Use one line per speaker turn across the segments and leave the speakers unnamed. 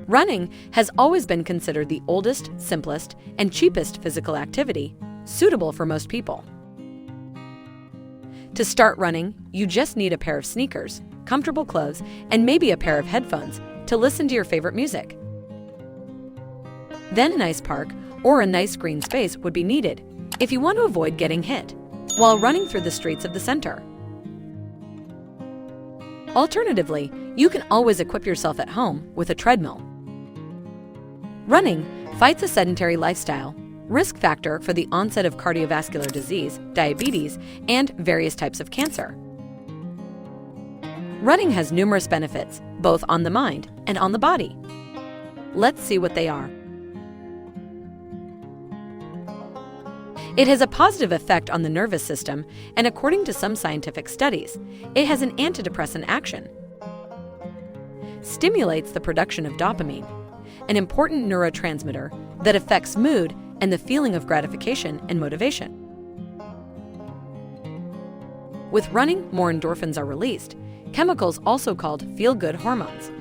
Running has always been considered the oldest, simplest, and cheapest physical activity, suitable for most people. To start running, you just need a pair of sneakers, comfortable clothes, and maybe a pair of headphones to listen to your favorite music. Then a nice park or a nice green space would be needed if you want to avoid getting hit while running through the streets of the center. Alternatively, you can always equip yourself at home with a treadmill. Running fights a sedentary lifestyle, risk factor for the onset of cardiovascular disease, diabetes, and various types of cancer. Running has numerous benefits, both on the mind and on the body. Let's see what they are. It has a positive effect on the nervous system, and according to some scientific studies, it has an antidepressant action. Stimulates the production of dopamine, an important neurotransmitter that affects mood and the feeling of gratification and motivation. With running, more endorphins are released, chemicals also called feel-good hormones.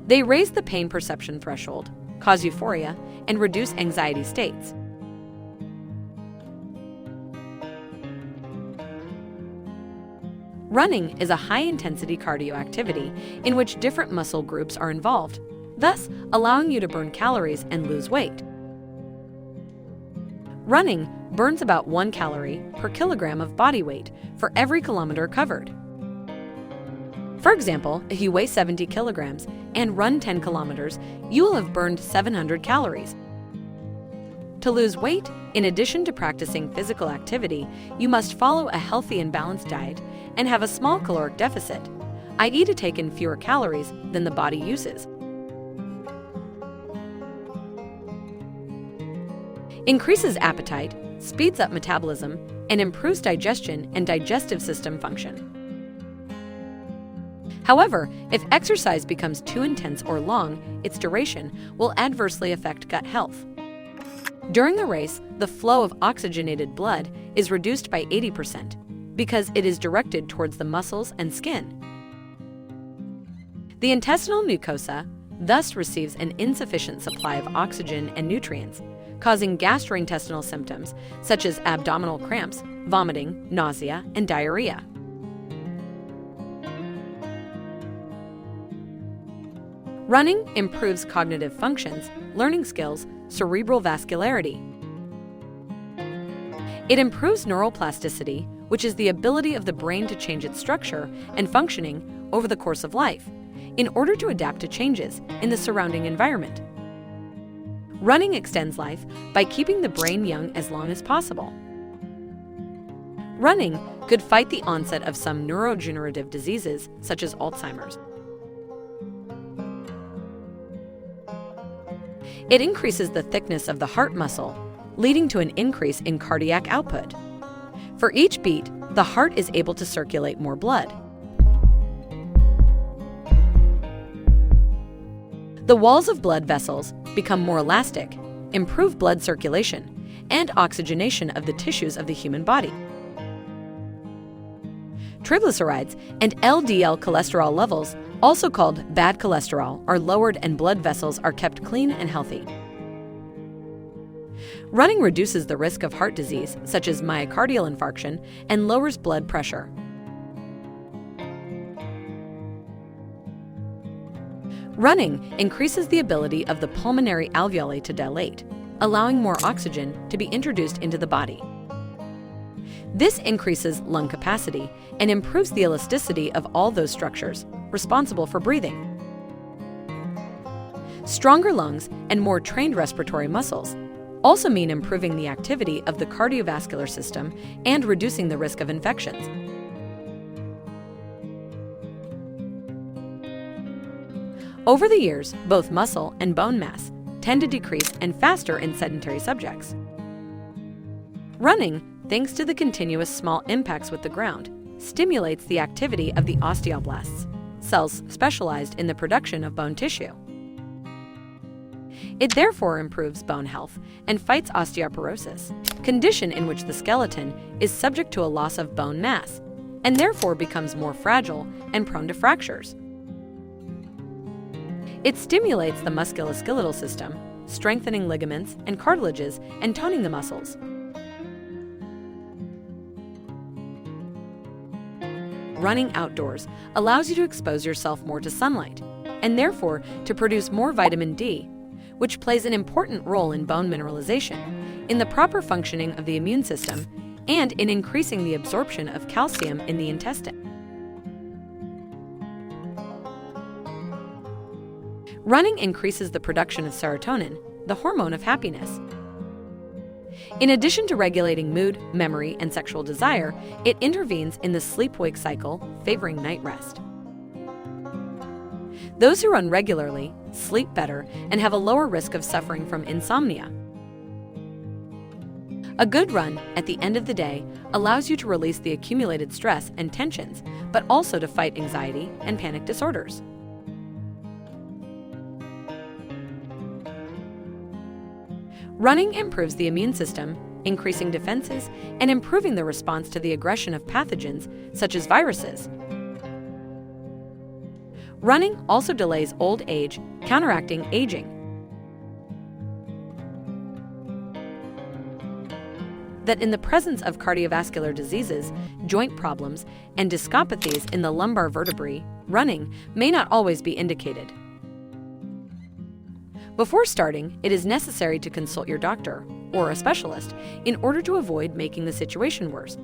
They raise the pain perception threshold, cause euphoria, and reduce anxiety states. Running is a high-intensity cardio activity in which different muscle groups are involved, thus allowing you to burn calories and lose weight. Running burns about 1 calorie per kilogram of body weight for every kilometer covered. For example, if you weigh 70 kilograms and run 10 kilometers, you will have burned 700 calories. To lose weight, in addition to practicing physical activity, you must follow a healthy and balanced diet and have a small caloric deficit, i.e. to take in fewer calories than the body uses. Increases appetite, speeds up metabolism, and improves digestion and digestive system function. However, if exercise becomes too intense or long, its duration will adversely affect gut health. During the race, the flow of oxygenated blood is reduced by 80% because it is directed towards the muscles and skin. The intestinal mucosa thus receives an insufficient supply of oxygen and nutrients, causing gastrointestinal symptoms such as abdominal cramps, vomiting, nausea, and diarrhea. Running improves cognitive functions, learning skills, cerebral vascularity. It improves neuroplasticity, which is the ability of the brain to change its structure and functioning over the course of life, in order to adapt to changes in the surrounding environment. Running extends life by keeping the brain young as long as possible. Running could fight the onset of some neurodegenerative diseases, such as Alzheimer's. It increases the thickness of the heart muscle, leading to an increase in cardiac output. For each beat, the heart is able to circulate more blood. The walls of blood vessels become more elastic, improve blood circulation, and oxygenation of the tissues of the human body. Triglycerides and LDL cholesterol levels, also called bad cholesterol, are lowered and blood vessels are kept clean and healthy. Running reduces the risk of heart disease, such as myocardial infarction, and lowers blood pressure. Running increases the ability of the pulmonary alveoli to dilate, allowing more oxygen to be introduced into the body. This increases lung capacity and improves the elasticity of all those structures responsible for breathing. Stronger lungs and more trained respiratory muscles also mean improving the activity of the cardiovascular system and reducing the risk of infections. Over the years, both muscle and bone mass tend to decrease and faster in sedentary subjects. Running, thanks to the continuous small impacts with the ground, stimulates the activity of the osteoblasts, cells specialized in the production of bone tissue. It therefore improves bone health and fights osteoporosis, condition in which the skeleton is subject to a loss of bone mass, and therefore becomes more fragile and prone to fractures. It stimulates the musculoskeletal system, strengthening ligaments and cartilages and toning the muscles. Running outdoors allows you to expose yourself more to sunlight, and therefore to produce more vitamin D, which plays an important role in bone mineralization, in the proper functioning of the immune system, and in increasing the absorption of calcium in the intestine. Running increases the production of serotonin, the hormone of happiness. In addition to regulating mood, memory, and sexual desire, it intervenes in the sleep-wake cycle, favoring night rest. Those who run regularly sleep better and have a lower risk of suffering from insomnia. A good run at the end of the day allows you to release the accumulated stress and tensions, but also to fight anxiety and panic disorders. Running improves the immune system, increasing defenses and improving the response to the aggression of pathogens such as viruses. Running also delays old age, counteracting aging. That in the presence of cardiovascular diseases, joint problems, and discopathies in the lumbar vertebrae, running may not always be indicated. Before starting, it is necessary to consult your doctor or a specialist in order to avoid making the situation worse.